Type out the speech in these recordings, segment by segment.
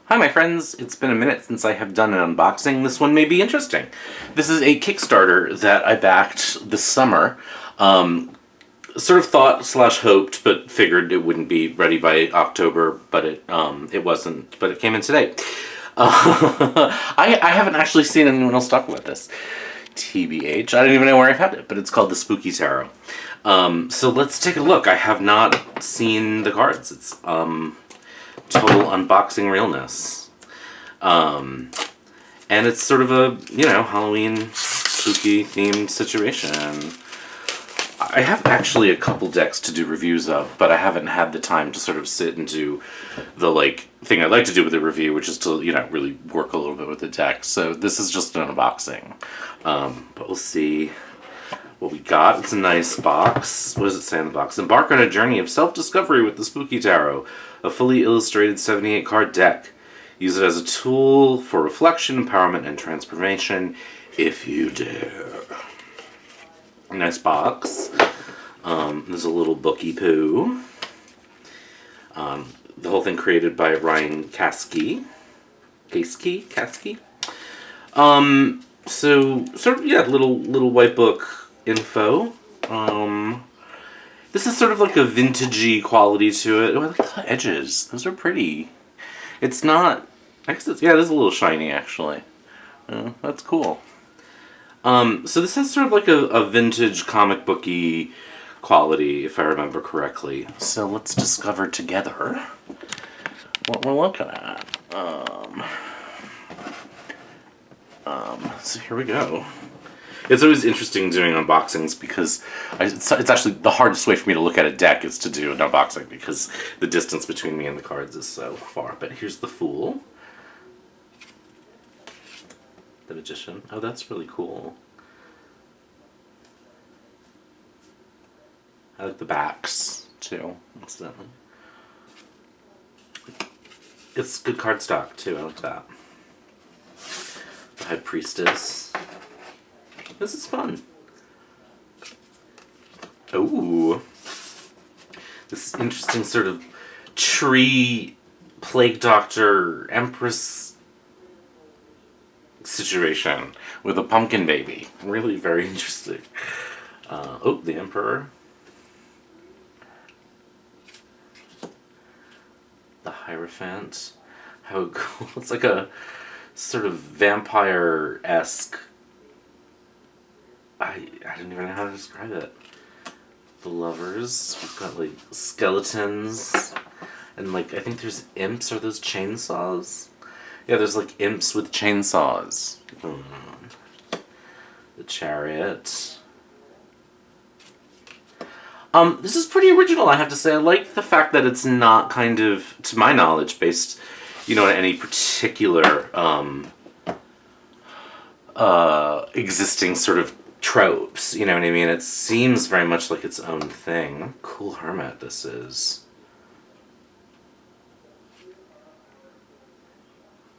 Hi my friends, it's been a minute since I have done an unboxing. This one may be interesting. This is a Kickstarter that I backed this summer. Sort of thought slash hoped, but figured it wouldn't be ready by October, but it wasn't, but it came in today. I haven't actually seen anyone else talk about this. TBH, I don't even know where I found it, but it's called the Spooky Tarot. So let's take a look. I have not seen the cards. It's total unboxing realness. And it's sort of a, Halloween spooky themed situation. I have actually a couple decks to do reviews of, but I haven't had the time to sort of sit and do the thing I like to do with a review, which is to, really work a little bit with the deck. So this is just an unboxing. But we'll see what we got. It's a nice box. What does it say in the box? Embark on a journey of self-discovery with the Spooky Tarot, a fully illustrated 78-card deck. Use it as a tool for reflection, empowerment, and transformation, if you dare. Nice box. There's a little bookie poo. The whole thing created by Ryan Kasky. Kasky? So sort of, little white book info. This is sort of like a vintagey quality to it. Oh, I like the edges. Those are pretty. It's not, I guess it is a little shiny actually. That's cool. So this has sort of like a vintage comic booky quality, if I remember correctly. So let's discover together what we're looking at. So here we go. It's always interesting doing unboxings because it's actually the hardest way for me to look at a deck is to do an unboxing because the distance between me and the cards is so far. But here's the Fool. The Magician. Oh, that's really cool. I like the backs, too, incidentally. It's good cardstock, too. I like that. The High Priestess. This is fun. Ooh. This interesting sort of tree plague doctor empress situation with a pumpkin baby. Really very interesting. The Emperor. The Hierophant. How cool. It's like a sort of vampire-esque. I don't even know how to describe it. The Lovers. We've got skeletons. And I think there's imps. Are those chainsaws? Yeah, there's imps with chainsaws. The Chariot. This is pretty original, I have to say. I like the fact that it's not kind of, to my knowledge, based, on any particular existing sort of tropes. You know what I mean? It seems very much like its own thing. Cool hermit this is.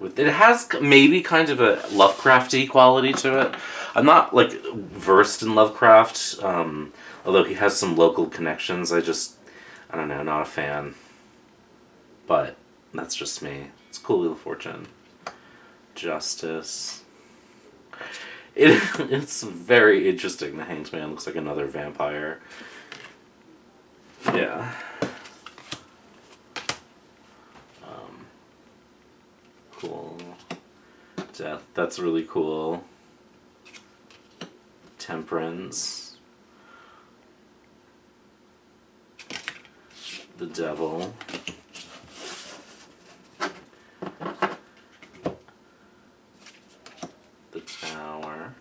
It has maybe kind of a Lovecrafty quality to it. I'm not versed in Lovecraft, although he has some local connections. I don't know, not a fan. But that's just me. It's a cool Wheel of Fortune. Justice. It's very interesting. The Hanged Man looks like another vampire. Yeah. Cool. Death. That's really cool. Temperance. The Devil. The Tower.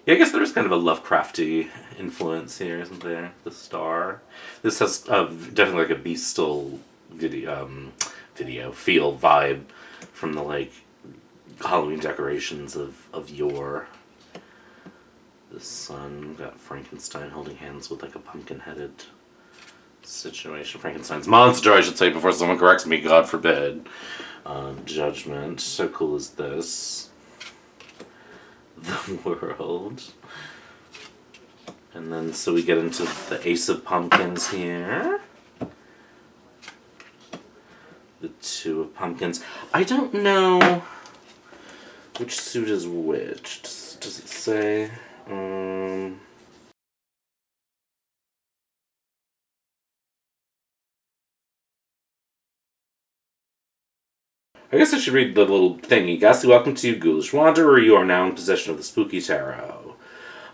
Yeah, I guess there's kind of a Lovecrafty influence here, isn't there? The Star. This has definitely a Beastal video feel vibe from the Halloween decorations of yore. The Sun. Got Frankenstein holding hands with a pumpkin-headed situation. Frankenstein's monster, I should say, before someone corrects me, God forbid. Judgment. So cool is this. The World. And then, so we get into the Ace of Pumpkins here. The Two of Pumpkins. I don't know which suit is which. Does it say? I guess I should read the little thingy. Ghastly welcome to you, Ghoulish Wanderer. You are now in possession of the Spooky Tarot.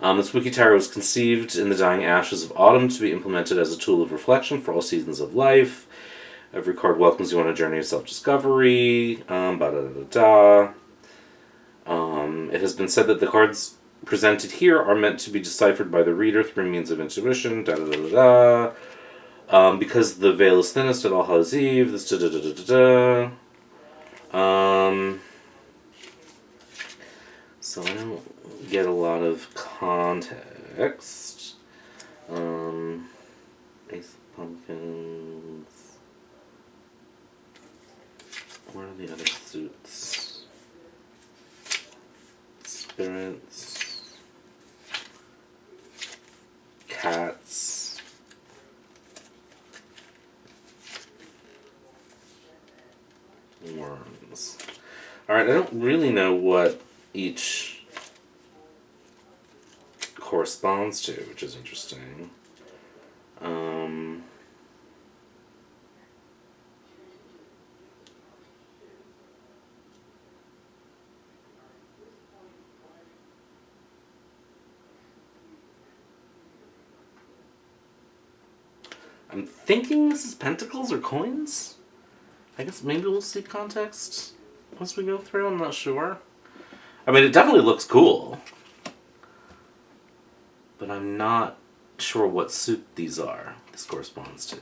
The Spooky Tarot was conceived in the dying ashes of autumn to be implemented as a tool of reflection for all seasons of life. Every card welcomes you on a journey of self-discovery. It has been said that the cards presented here are meant to be deciphered by the reader through means of intuition. Because the veil is thinnest at All Hallows Eve. This So I don't get a lot of context. Ace of Pumpkins. What are the other suits? Spirits. Cats. Worms. Alright, I don't really know what each corresponds to, which is interesting. I'm thinking this is pentacles or coins? I guess maybe we'll see context once we go through, I'm not sure. I mean, it definitely looks cool. But I'm not sure what suit this corresponds to.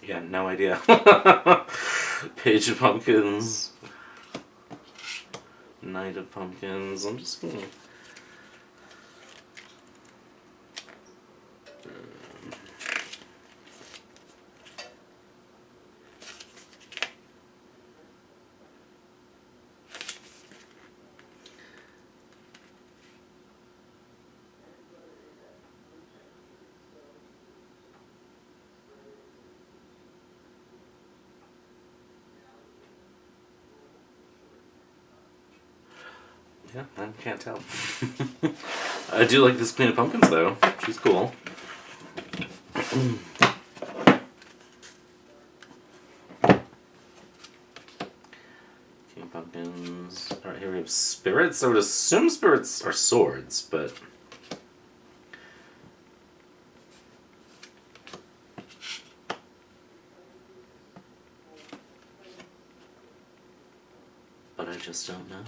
Yeah, no idea. Page of Pumpkins. Knight of Pumpkins. I'm just gonna... Yeah, I can't tell. I do like this Queen of Pumpkins, though. She's cool. Queen of Pumpkins. Alright, here we have spirits. I would assume spirits are swords, but... But I just don't know.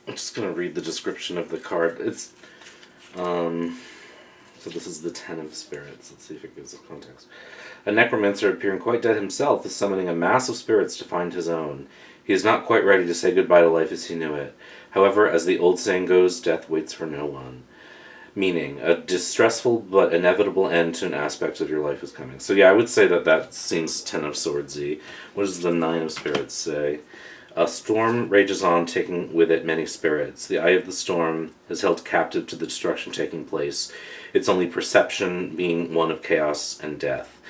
I'm just going to read the description of the card. It's, so this is the Ten of Spirits. Let's see if it gives us context. A necromancer appearing quite dead himself is summoning a mass of spirits to find his own. He is not quite ready to say goodbye to life as he knew it. However, as the old saying goes, death waits for no one. Meaning, a distressful but inevitable end to an aspect of your life is coming. So yeah, I would say that seems Ten of Swordsy. What does the Nine of Spirits say? A storm rages on, taking with it many spirits. The eye of the storm is held captive to the destruction taking place, its only perception being one of chaos and death.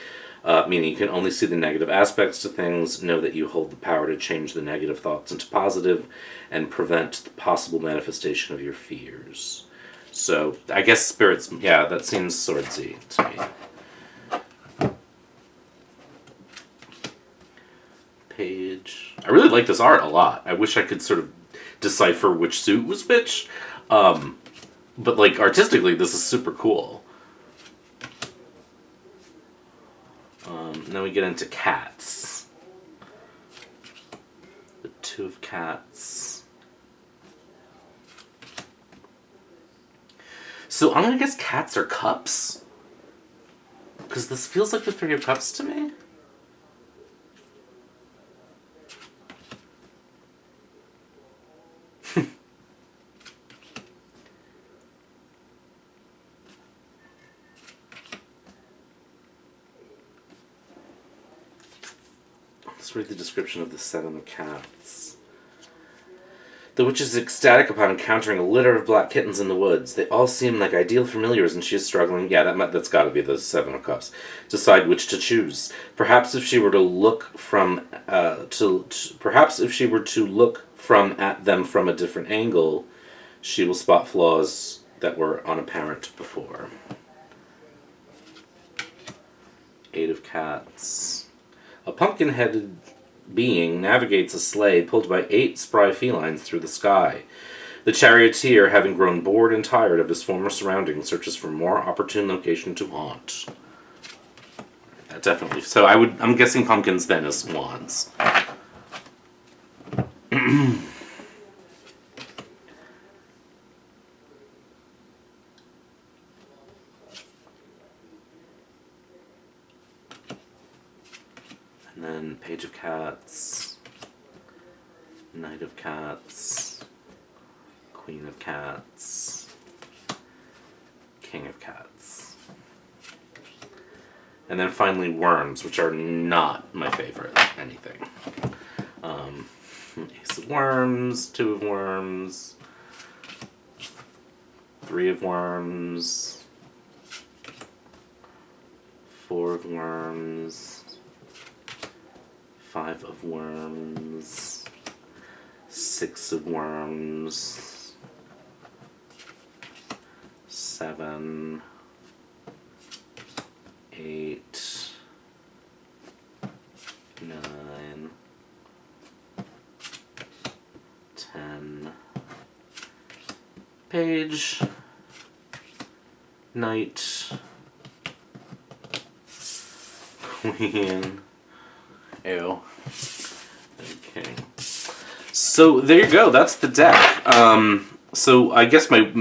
Meaning you can only see the negative aspects to things, know that you hold the power to change the negative thoughts into positive, and prevent the possible manifestation of your fears. So, I guess spirits, yeah, that seems swordsy to me. Page. I really like this art a lot. I wish I could sort of decipher which suit was which. But, like, artistically, this is super cool. Then we get into cats. The two of cats. So I'm gonna guess cats are cups. Because this feels like the three of cups to me. Let's read the description of the seven of cats. The witch is ecstatic upon encountering a litter of black kittens in the woods. They all seem like ideal familiars, and she is struggling. Yeah, that's got to be the Seven of Cups. Decide which to choose. Perhaps if she were to look from perhaps if she were to look from at them from a different angle, she will spot flaws that were unapparent before. Eight of Cats. A pumpkin-headed being navigates a sleigh pulled by 8 spry felines through the sky. The charioteer, having grown bored and tired of his former surroundings, searches for more opportune location to haunt. Definitely. So I'm guessing pumpkins then as swans. And then Page of Cats, Knight of Cats, Queen of Cats, King of Cats. And then finally worms, which are not my favorite anything. Ace of Worms, Two of Worms, Three of Worms, Four of Worms, Five of Worms, Six of Worms, 7, 8, 9, 10, Page, Knight, Queen. Ew. Okay. So there you go. That's the deck. So I guess my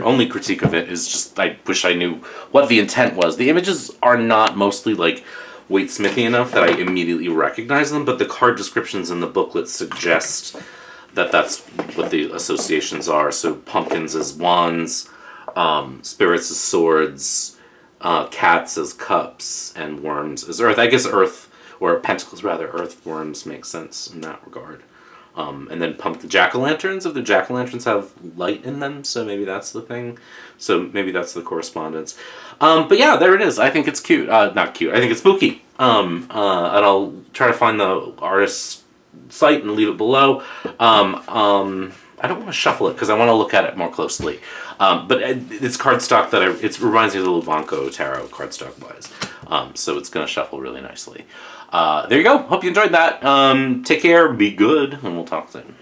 only critique of it is just I wish I knew what the intent was. The images are not mostly like Waite-Smithy enough that I immediately recognize them, but the card descriptions in the booklet suggest that that's what the associations are. So pumpkins as wands, spirits as swords, cats as cups, and worms as earth. I guess earth, or pentacles rather, earthworms make sense in that regard. And then the jack-o'-lanterns, if the jack-o'-lanterns have light in them, so maybe that's the thing. So maybe that's the correspondence. But yeah, there it is. I think it's cute. Not cute. I think it's spooky. And I'll try to find the artist's site and leave it below. I don't want to shuffle it because I want to look at it more closely. But it's cardstock that it reminds me of the Lubanco Tarot cardstock wise. So it's going to shuffle really nicely. There you go. Hope you enjoyed that. Take care. Be good. And we'll talk soon.